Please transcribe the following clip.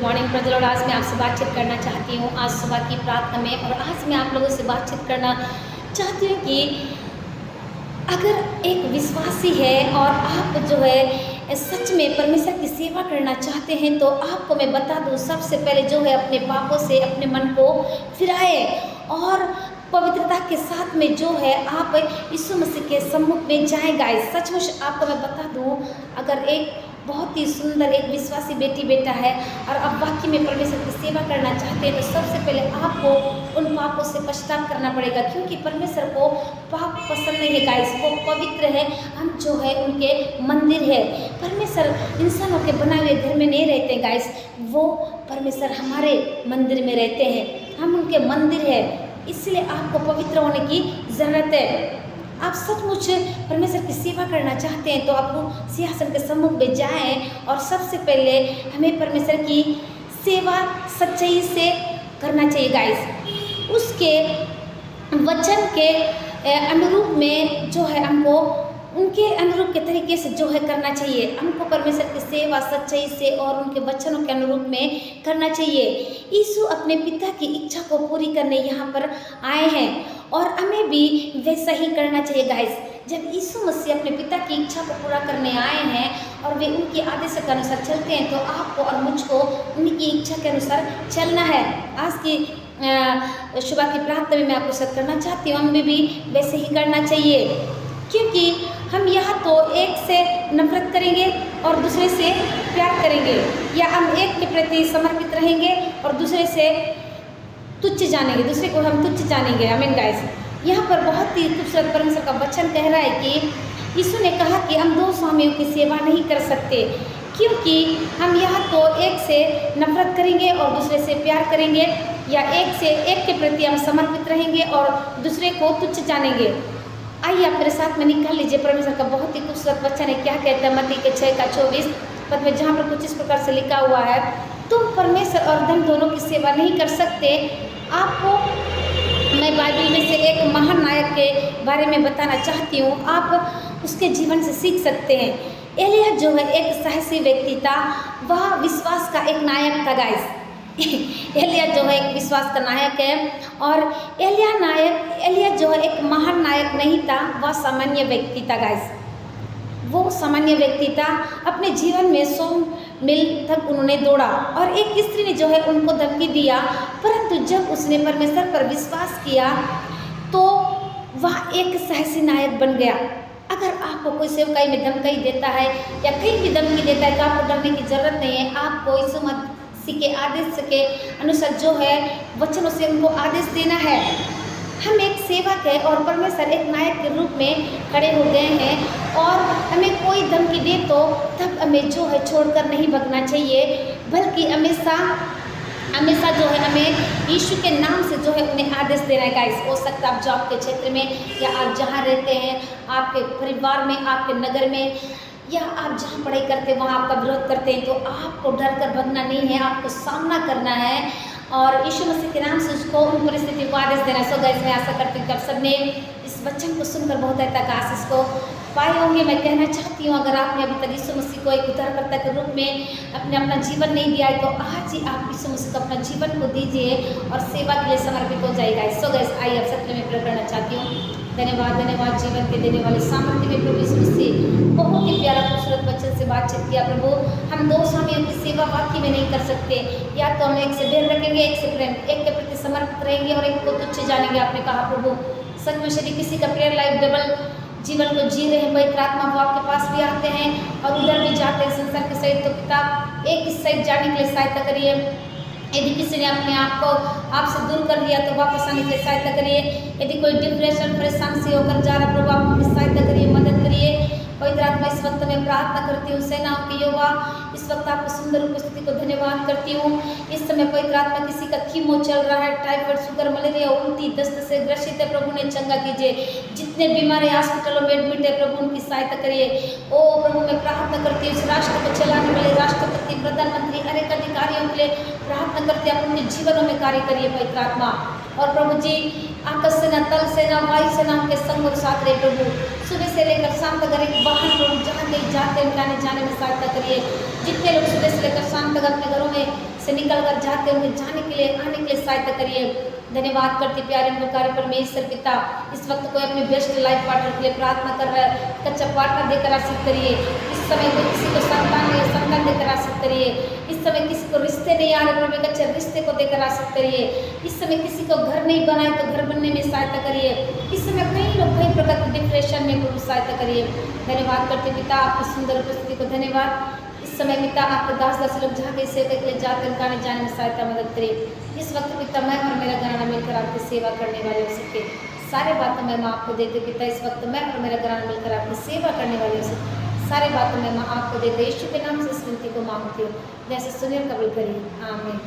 Morning Prajwal. आज मैं आपसे बातचीत करना चाहती हूँ आज सुबह की प्रार्थना में। और आज मैं आप लोगों से बातचीत करना चाहती हूँ कि अगर एक विश्वासी है और आप जो है सच में परमेश्वर की सेवा करना चाहते हैं तो आपको मैं बता दूँ, सबसे पहले जो है अपने पापों से अपने मन को फिराए और पवित्रता के साथ में जो है आप यीशु मसीह के सम्मुख में जाएं। गाइस सचमुच आपको मैं बता दूँ, अगर एक बहुत ही सुंदर एक विश्वासी बेटी बेटा है और आप वाकई में परमेश्वर की सेवा करना चाहते हैं तो सबसे पहले आपको उन पापों से पश्चाताप करना पड़ेगा, क्योंकि परमेश्वर को पाप पसंद नहीं है। गाइस वो पवित्र है, हम जो है उनके मंदिर है। परमेश्वर इंसानों के बनाए हुए घर में नहीं रहते गाइस, वो परमेश्वर हमारे मंदिर में रहते हैं, हम उनके मंदिर है। इसलिए आपको पवित्र होने की ज़रूरत है। आप सचमुच परमेश्वर की सेवा करना चाहते हैं तो आपको सिंहासन के सम्मुख में जाएं और सबसे पहले हमें परमेश्वर की सेवा सच्चाई से करना चाहिए। गाइस उसके वचन के अनुरूप में जो है हमको उनके अनुरूप के तरीके से जो है करना चाहिए। हमको परमेश्वर की सेवा सच्चाई से और उनके वचनों के अनुरूप में करना चाहिए। यीशु अपने पिता की इच्छा को पूरी करने यहाँ पर आए हैं और हमें भी वैसा ही करना चाहिए। गाइस जब यीशु मसीह अपने पिता की इच्छा को पूरा करने आए हैं और वे उनके आदेश के अनुसार चलते हैं तो आपको और मुझको उनकी इच्छा के अनुसार चलना है। आज की सुबह की प्रार्थना में मैं आपको सत्य करना चाहती हूँ, हमें भी वैसे ही करना चाहिए, क्योंकि हम यहाँ तो एक से नफरत करेंगे और दूसरे से प्यार करेंगे, या हम एक के प्रति समर्पित रहेंगे और दूसरे से तुच्छ जानेंगे, दूसरे को हम तुच्छ जानेंगे। आमीन। गाइस यहाँ पर बहुत ही खूबसूरत परमेश्वर का वचन कह रहा है कि यीशु ने कहा कि हम दो स्वामियों की सेवा नहीं कर सकते, क्योंकि हम यहाँ तो एक से नफरत करेंगे और दूसरे से प्यार करेंगे, या एक के प्रति हम समर्पित रहेंगे और दूसरे को तुच्छ जानेंगे। आइए आप मेरे साथ में निकाल लीजिए परमेश्वर का बहुत ही खूबसूरत वचन है। क्या कहता है मत्ती के 6:24 पद में, जहाँ पर कुछ इस प्रकार से लिखा हुआ है, तुम परमेश्वर और धन दोनों की सेवा नहीं कर सकते। आपको मैं बाइबल में से एक महान नायक के बारे में बताना चाहती हूँ, आप उसके जीवन से सीख सकते हैं। एलिय्याह जो है एक साहसी व्यक्ति था, वह विश्वास का एक नायक था। गाइस एलिय्याह जो है एक विश्वास का नायक है और एलिय्याह जो है एक महान नायक नहीं था, वह सामान्य व्यक्ति था। गाइस वो सामान्य व्यक्ति था। अपने जीवन में 100 मील तक उन्होंने दौड़ा और एक स्त्री ने जो है उनको धमकी दिया, परंतु जब उसने परमेश्वर पर विश्वास किया तो वह एक साहसी नायक बन गया। अगर आपको कोई सेवकाई में धमकी देता है या कहीं भी धमकी देता है तो आपको डरने की जरूरत नहीं है। आपको यीशु मसीह के आदेश के अनुसार जो है वचनों से उनको आदेश देना है। हम एक सेवक है और परमेश्वर एक नायक के रूप में खड़े हो गए हैं और हमें कोई धमकी दे तो तब हमें जो है छोड़कर नहीं भगना चाहिए, बल्कि हमेशा जो है हमें यीशु के नाम से जो है उन्हें आदेश देना है। गाइस हो सकता है आप जॉब के क्षेत्र में या आप जहाँ रहते हैं, आपके परिवार में, आपके नगर में, या आप जहाँ पढ़ाई करते हैं वहाँ आपका विरोध करते हैं, तो आपको डर कर भगना नहीं है, आपको सामना करना है और यीशु मसीह के नाम से उसको उन परिस्थितियों को आदेश देना है। सो गाइस मैं आशा करती हूँ कि आप सबने इस वचन को सुनकर बहुत हद तक आशीष को पाए होंगे। मैं कहना चाहती हूँ, अगर आपने अभी तक यीशु मसीह को एक उद्धारकर्ता के रूप में अपना जीवन नहीं दिया है तो आज ही आप यीशु मसीह को अपना जीवन को दीजिए और सेवा के लिए समर्पित हो जाएगा। सो गाइस आइए आप सत्य में प्रकट करना चाहती हूँ। धन्यवाद जीवन के देने वाले सामर्थ्य में प्रभु यीशु मसीह बहुत ही प्यारा खूबसूरत वचन से बातचीत किया। प्रभु हम दो स्वामियों की सेवा वाकई में नहीं कर सकते, या तो हम एक से बैर रखेंगे, एक से प्रेम, एक के प्रति समर्पित रहेंगे और एक को तुच्छ जानेंगे। आपने कहा प्रभु सच में यदि किसी का प्रेयर लाइफ डबल जीवन को जी रहे हैं, पवित्र आत्मा वो आपके पास भी आते हैं और उधर भी जाते हैं संसार के सहित, तो पिता एक इस साइड जाने के लिए सहायता करिए। यदि किसी ने अपने आप को आपसे दूर कर दिया तो वापस आने के लिए सहायता करिए। यदि कोई डिप्रेशन परेशान से होकर जा रहा, प्रभु आप उनकी सहायता करिए, मदद करिए। पवित्र आत्मा इस वक्त मैं प्रार्थना करती हूँ सेनाओं के यहोवा, इस वक्त आपकी सुंदर उपस्थिति को धन्यवाद करती हूँ। इस समय पवित्र आत्मा किसी का कीमो चल रहा है, टाइफाइड, शुगर, मलेरिया, उल्टी, दस्त से ग्रसित है, प्रभु ने चंगा कीजिए। जितने बीमार हैं हॉस्पिटलों में एडमिट है, प्रभु उनकी सहायता करिए। ओ प्रभु मैं प्रार्थना करती हूँ इस राष्ट्र को चलाने वाले राष्ट्रपति, प्रधानमंत्री, अनेक अधिकारियों के लिए प्रार्थना करते हैं, आप उनके जीवनों में कार्य करिए। पवित्र आत्मा और प्रभु जी आकाश सेना, तल सेना, वायु सेना के संग और साथ रहे प्रभु। सुबह से लेकर शाम तक हर एक वाहन प्रभु जहाँ कहीं जाते हैं उनके आने जाने में सहायता करिए। जितने लोग सुबह से लेकर शाम तक अपने घरों में से निकल कर जाते हैं उनके जाने के लिए, आने के लिए सहायता करिए। धन्यवाद करती प्यारे अनुकारी परमेश्वर पिता, इस वक्त कोई अपने बेस्ट लाइफ पार्टनर के लिए प्रार्थना कर रहा है, कच्चा पार्टनर देकर आशीष करिए। इस समय कोई किसी को संतान नहीं, संतान देकर आशीष करिए। इस समय किसी को रिश्ते नहीं आ रहे प्रभु, कच्चे रिश्ते को देकर आशीष करिए। इस समय किसी को घर नहीं बना है तो घर बनने में सहायता करिए। इस समय कई लोग कई प्रकार के डिप्रेशन में प्रभु सहायता करिए। धन्यवाद करते पिता, आपकी सुंदर उपस्थिति को धन्यवाद। इस समय पिता आपके दास लोग जहाँ कहीं सेवा के लिए जाते हैं उनका जाने में सहायता मदद करिए। इस वक्त पिता मैं और मेरा घराना मिलकर आपकी सेवा करने वाले हो सके, सारे बातों में मैं आपको देते पिता। इस वक्त मैं और मेरा घराना मिलकर आपकी सेवा करने वाले हो सके, सारे बातों में मैं आपको देते। यीशु के नाम से इस विनती को मांगती हूँ, जैसे सुनिए कबूल करिए, आमीन।